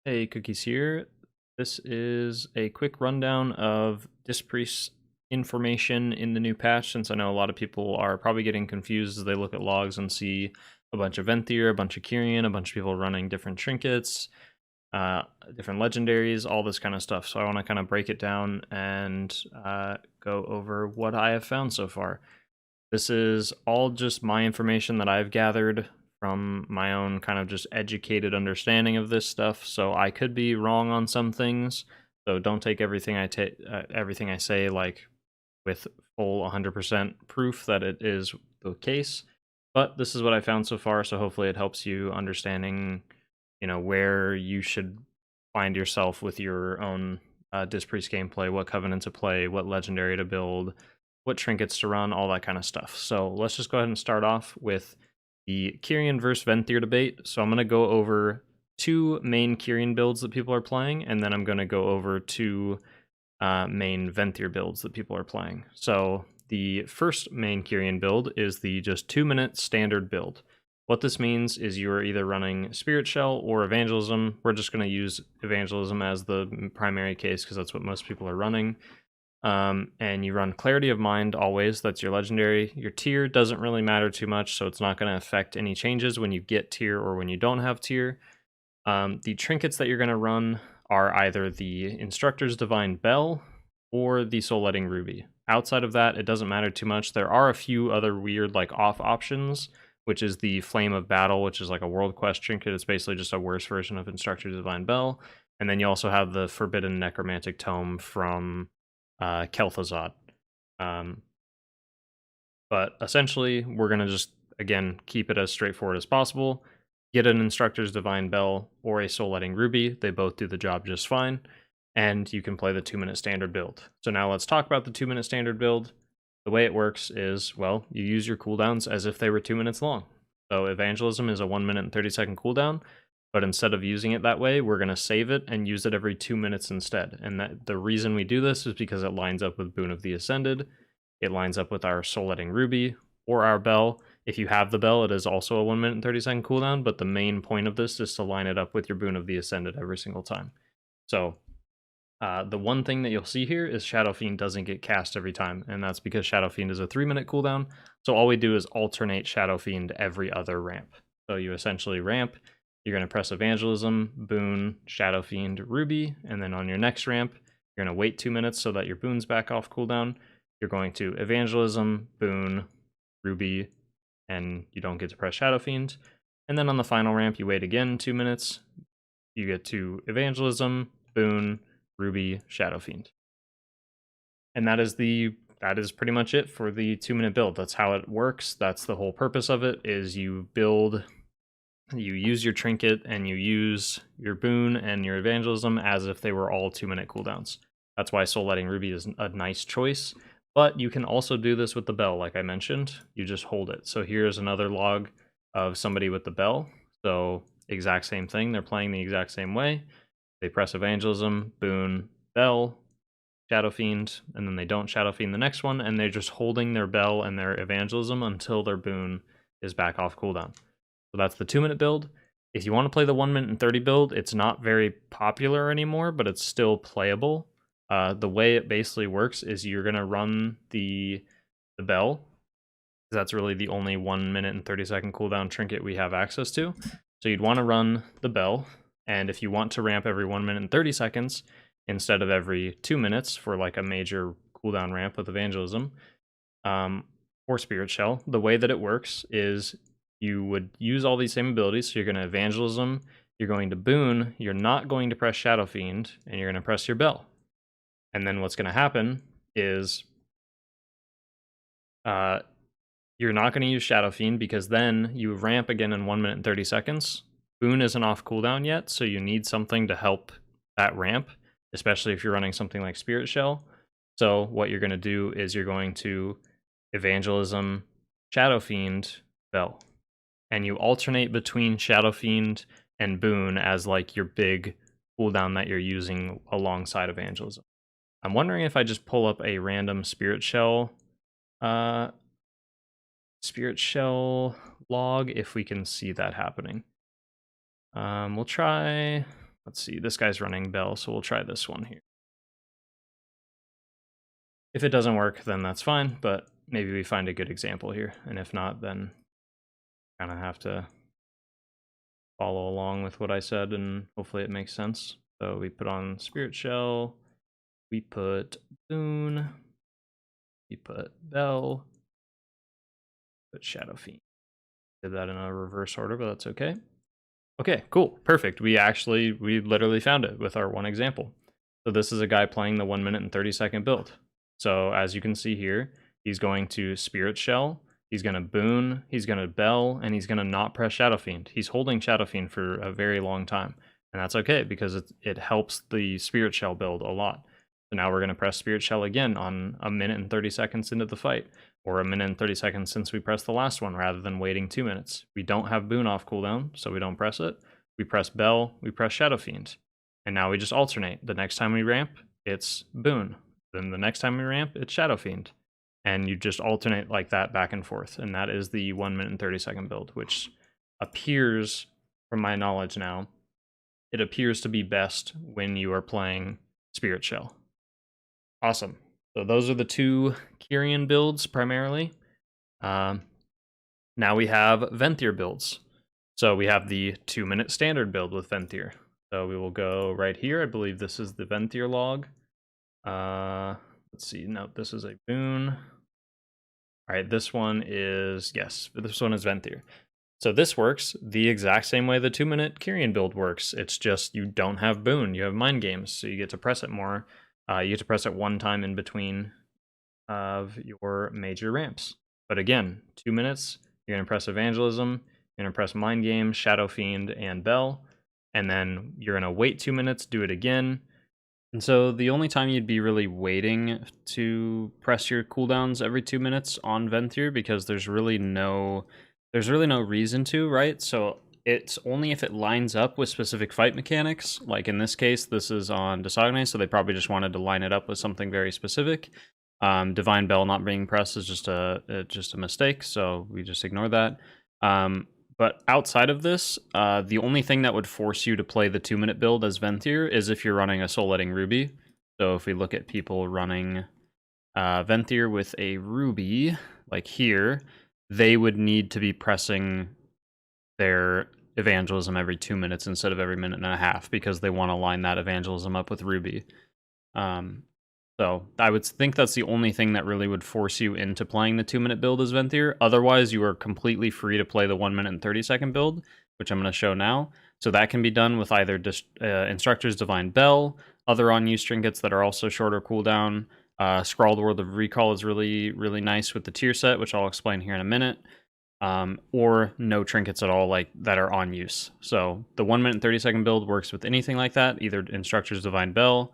Hey, Cookies here. This is a quick rundown of Dispriest information in the new patch, since I know a lot of people are probably getting confused as they look at logs and see a bunch of Venthyr, a bunch of Kyrian, a bunch of people running different trinkets, different legendaries, all this kind of stuff. So I want to kind of break it down and go over what I have found so far. This is all just my information that I've gathered from my own kind of just educated understanding of this stuff. So I could be wrong on some things. So don't take everything I say like with full 100% proof that it is the case. But this is what I found so far. So hopefully it helps you understanding, where you should find yourself with your own Dispriest gameplay, what covenant to play, what legendary to build, what trinkets to run, all that kind of stuff. So let's just go ahead and start off with the Kyrian versus Venthyr debate. So I'm going to go over two main Kyrian builds that people are playing, and then I'm going to go over two main Venthyr builds that people are playing. So the first main Kyrian build is the just 2-minute standard build. What this means is you are either running Spirit Shell or Evangelism. We're just going to use Evangelism as the primary case because that's what most people are running. And you run Clarity of Mind always. That's your legendary. Your tier doesn't really matter too much, so it's not going to affect any changes when you get tier or when you don't have tier. The trinkets that you're going to run are either the Instructor's Divine Bell or the Soul Letting Ruby. Outside of that, it doesn't matter too much. There are a few other weird off options, which is the Flame of Battle, which is like a World Quest trinket. It's basically just a worse version of Instructor's Divine Bell. And then you also have the Forbidden Necromantic Tome from Kel'Thuzad. But essentially, we're going to just, again, keep it as straightforward as possible. Get an Instructor's Divine Bell or a Soul Letting Ruby. They both do the job just fine. And you can play the 2-minute standard build. So now let's talk about the 2-minute standard build. The way it works is, well, you use your cooldowns as if they were 2 minutes long. So Evangelism is a 1 minute and 30-second cooldown, but instead of using it that way, we're going to save it and use it every 2 minutes instead. And the reason we do this is because it lines up with Boon of the Ascended, it lines up with our Soul Letting Ruby, or our Bell. If you have the Bell, it is also a 1 minute and 30-second cooldown, but the main point of this is to line it up with your Boon of the Ascended every single time. So the one thing that you'll see here is Shadow Fiend doesn't get cast every time, and that's because Shadow Fiend is a 3-minute cooldown. So all we do is alternate Shadow Fiend every other ramp. So you essentially ramp, you're going to press Evangelism, Boon, Shadow Fiend, Ruby, and then on your next ramp, you're going to wait 2 minutes so that your Boon's back off cooldown. You're going to Evangelism, Boon, Ruby, and you don't get to press Shadow Fiend. And then on the final ramp, you wait again 2 minutes, you get to Evangelism, Boon, Ruby, Shadow Fiend. And that is pretty much it for the 2-minute build. That's how it works. That's the whole purpose of it, is you use your trinket and you use your Boon and your Evangelism as if they were all 2-minute cooldowns. That's why Soul Letting Ruby is a nice choice. But you can also do this with the Bell, like I mentioned. You just hold it. So here's another log of somebody with the Bell. So exact same thing. They're playing the exact same way. They press Evangelism, Boon, Bell, Shadow Fiend, and then they don't Shadow Fiend the next one, and they're just holding their Bell and their Evangelism until their Boon is back off cooldown. So that's the 2-minute build. If you want to play the 1 minute and 30 build, it's not very popular anymore, but it's still playable. The way it basically works is you're going to run the Bell. That's really the only 1 minute and 30-second cooldown trinket we have access to. So you'd want to run the Bell. And if you want to ramp every 1 minute and 30 seconds instead of every 2 minutes for like a major cooldown ramp with Evangelism or Spirit Shell, the way that it works is you would use all these same abilities. So you're going to Evangelism, you're going to Boon, you're not going to press Shadow Fiend, and you're going to press your Bell. And then what's going to happen is you're not going to use Shadow Fiend because then you ramp again in 1 minute and 30 seconds. Boon isn't off cooldown yet, so you need something to help that ramp, especially if you're running something like Spirit Shell. So what you're going to do is you're going to Evangelism, Shadow Fiend, Bell. And you alternate between Shadow Fiend and Boon as like your big cooldown that you're using alongside Evangelism. I'm wondering if I just pull up a random Spirit Shell log, if we can see that happening. We'll try let's see, this guy's running Bell, so we'll try this one here. If it doesn't work, then that's fine, but maybe we find a good example here, and if not, then kind of have to follow along with what I said, and hopefully it makes sense. So we put on Spirit Shell, we put Boon, we put Bell, put Shadow Fiend. Did that in a reverse order, but that's okay. Okay, cool, perfect. We literally found it with our one example. So this is a guy playing the 1 minute and 30-second build. So as you can see here, he's going to Spirit Shell, he's going to Boon, he's going to Bell, and he's going to not press Shadow Fiend. He's holding Shadow Fiend for a very long time. And that's okay, because it helps the Spirit Shell build a lot. So now we're going to press Spirit Shell again on 1 minute and 30 seconds into the fight, or 1 minute and 30 seconds since we pressed the last one, rather than waiting 2 minutes. We don't have Boon off cooldown, so we don't press it. We press Bell, we press Shadow Fiend. And now we just alternate. The next time we ramp, it's Boon. Then the next time we ramp, it's Shadow Fiend. And you just alternate like that back and forth. And that is the 1 minute and 30-second build, which appears, from my knowledge now, it appears to be best when you are playing Spirit Shell. Awesome. So those are the two Kyrian builds primarily. Now we have Venthyr builds. So we have the 2 minute standard build with Venthyr. So we will go right here. I believe this is the Venthyr log. Let's see. No, this is a Boon. All right, this one is, yes, this one is Venthyr. So this works the exact same way the 2 minute Kyrian build works. It's just you don't have Boon, you have Mind Games, so you get to press it more. You get to press it one time in between of your major ramps. But again, 2 minutes, you're going to press Evangelism, you're going to press Mind Games, Shadow Fiend, and Bell, and then you're going to wait 2 minutes, do it again. And so the only time you'd be really waiting to press your cooldowns every 2 minutes on Venthyr, because there's really no reason to, right? So it's only if it lines up with specific fight mechanics. Like in this case, this is on Disognate, so they probably just wanted to line it up with something very specific. Divine Bell not being pressed is just a mistake, so we just ignore that. But outside of this, the only thing that would force you to play the 2 minute build as Venthyr is if you're running a Soul Letting Ruby. So if we look at people running Venthyr with a Ruby, like here, they would need to be pressing their Evangelism every 2 minutes instead of every minute and a half, because they want to line that Evangelism up with Ruby. So I would think that's the only thing that really would force you into playing the 2 minute build as Venthyr. Otherwise, you are completely free to play the 1 minute and 30-second build, which I'm going to show now. So that can be done with either Instructor's Divine Bell, other on-use trinkets that are also shorter cooldown. Scrawled World of Recall is really, really nice with the tier set, which I'll explain here in a minute. Or no trinkets at all, like that are on use. So the 1 minute and 30-second build works with anything like that, either Instructor's Divine Bell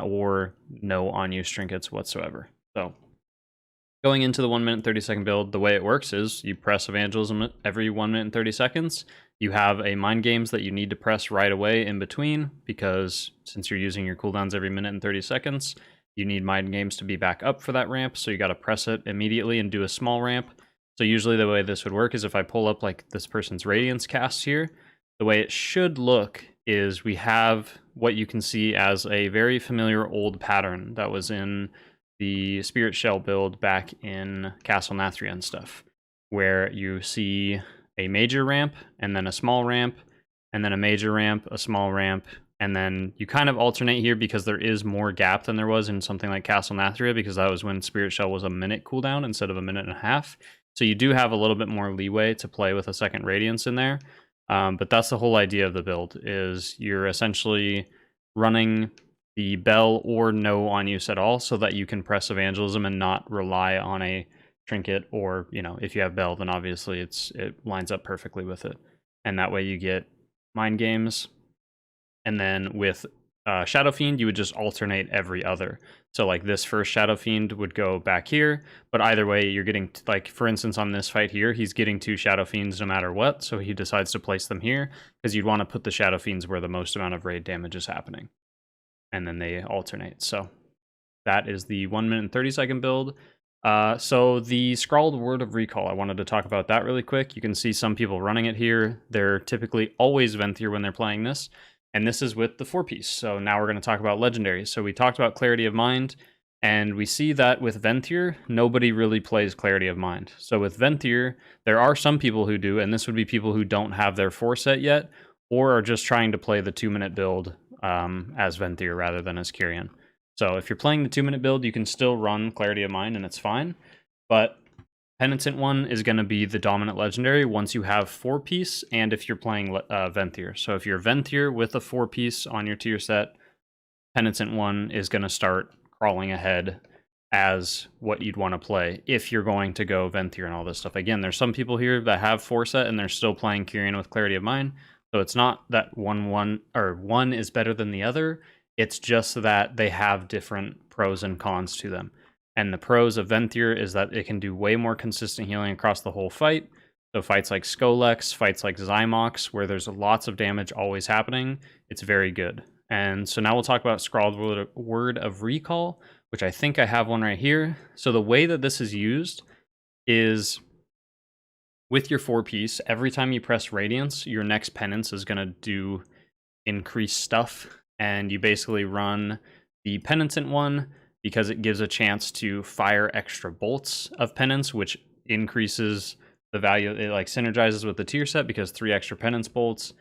or no on-use trinkets whatsoever. So going into the 1 minute and 30-second build, the way it works is you press Evangelism every 1 minute and 30 seconds. You have a Mind Games that you need to press right away in between, because since you're using your cooldowns every minute and 30 seconds, you need Mind Games to be back up for that ramp, so you got to press it immediately and do a small ramp. So usually the way this would work is if I pull up like this person's Radiance cast here, the way it should look is we have what you can see as a very familiar old pattern that was in the Spirit Shell build back in Castle Nathria and stuff, where you see a major ramp, and then a small ramp, and then a major ramp, a small ramp, and then you kind of alternate here because there is more gap than there was in something like Castle Nathria, because that was when Spirit Shell was a minute cooldown instead of a minute and a half. So you do have a little bit more leeway to play with a second Radiance in there. But that's the whole idea of the build, is you're essentially running the Bell or no on use at all, so that you can press Evangelism and not rely on a trinket, or, you know, if you have Bell, then obviously it lines up perfectly with it. And that way you get Mind Games. And then with Shadow Fiend, you would just alternate every other. So like this first Shadow Fiend would go back here, but either way you're getting, like for instance on this fight here, he's getting 2 Shadow Fiends no matter what, so he decides to place them here, because you'd want to put the Shadow Fiends where the most amount of raid damage is happening. And then they alternate. So that is the 1 minute and 30-second build. So the Scrawled Word of Recall, I wanted to talk about that really quick. You can see some people running it here. They're typically always Venthyr when they're playing this. And this is with the 4-piece. So now we're going to talk about legendaries. So we talked about Clarity of Mind, and we see that with Venthyr, nobody really plays Clarity of Mind. So with Venthyr, there are some people who do, and this would be people who don't have their 4 set yet, or are just trying to play the 2-minute build as Venthyr rather than as Kyrian. So if you're playing the 2-minute build, you can still run Clarity of Mind and it's fine. But Penitent one is going to be the dominant legendary once you have 4-piece, and if you're playing Venthyr. So if you're Venthyr with a 4-piece on your tier set, Penitent one is going to start crawling ahead as what you'd want to play if you're going to go Venthyr and all this stuff. Again, there's some people here that have 4 set and they're still playing Kyrian with Clarity of Mind. So it's not that one is better than the other. It's just that they have different pros and cons to them. And the pros of Venthyr is that it can do way more consistent healing across the whole fight. So fights like Skolex, fights like Zymox, where there's lots of damage always happening, it's very good. And so now we'll talk about Scrawled Word of Recall, which I think I have one right here. So the way that this is used is with your 4-piece, every time you press Radiance, your next penance is going to do increased stuff. And you basically run the Penitent one because it gives a chance to fire extra bolts of penance, which increases the value. It like synergizes with the tier set because 3 extra penance bolts.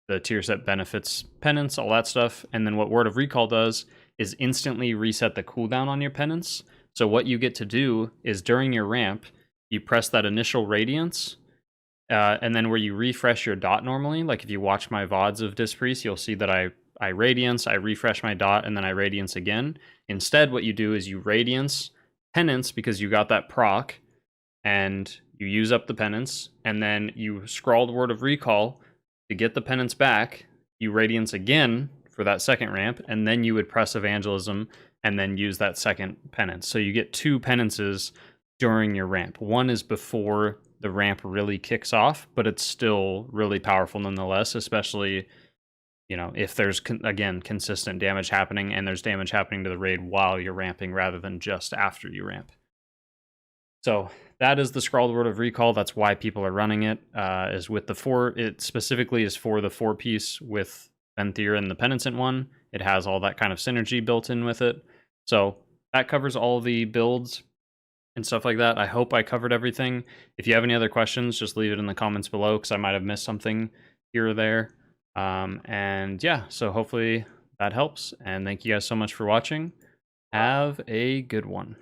The tier set benefits penance, all that stuff. And then what Word of Recall does is instantly reset the cooldown on your penance. So what you get to do is during your ramp, you press that initial Radiance, and then where you refresh your dot normally, like if you watch my VODs of Dispriest, you'll see that I Radiance, I refresh my dot, and then I Radiance again. Instead, what you do is you Radiance, Penance, because you got that proc, and you use up the Penance, and then you Scrawled Word of Recall to get the Penance back, you Radiance again for that second ramp, and then you would press Evangelism, and then use that second Penance. So you get 2 penances during your ramp. One is before the ramp really kicks off, but it's still really powerful nonetheless, especially, you know, if there's, again, consistent damage happening and there's damage happening to the raid while you're ramping rather than just after you ramp. So that is the Scrawled Word of Recall. That's why people are running it, is with the 4. It specifically is for the 4-piece with Venthyr and the Penitent one. It has all that kind of synergy built in with it. So that covers all the builds and stuff like that. I hope I covered everything. If you have any other questions, just leave it in the comments below because I might have missed something here or there. And yeah, so hopefully that helps. And thank you guys so much for watching. Have a good one.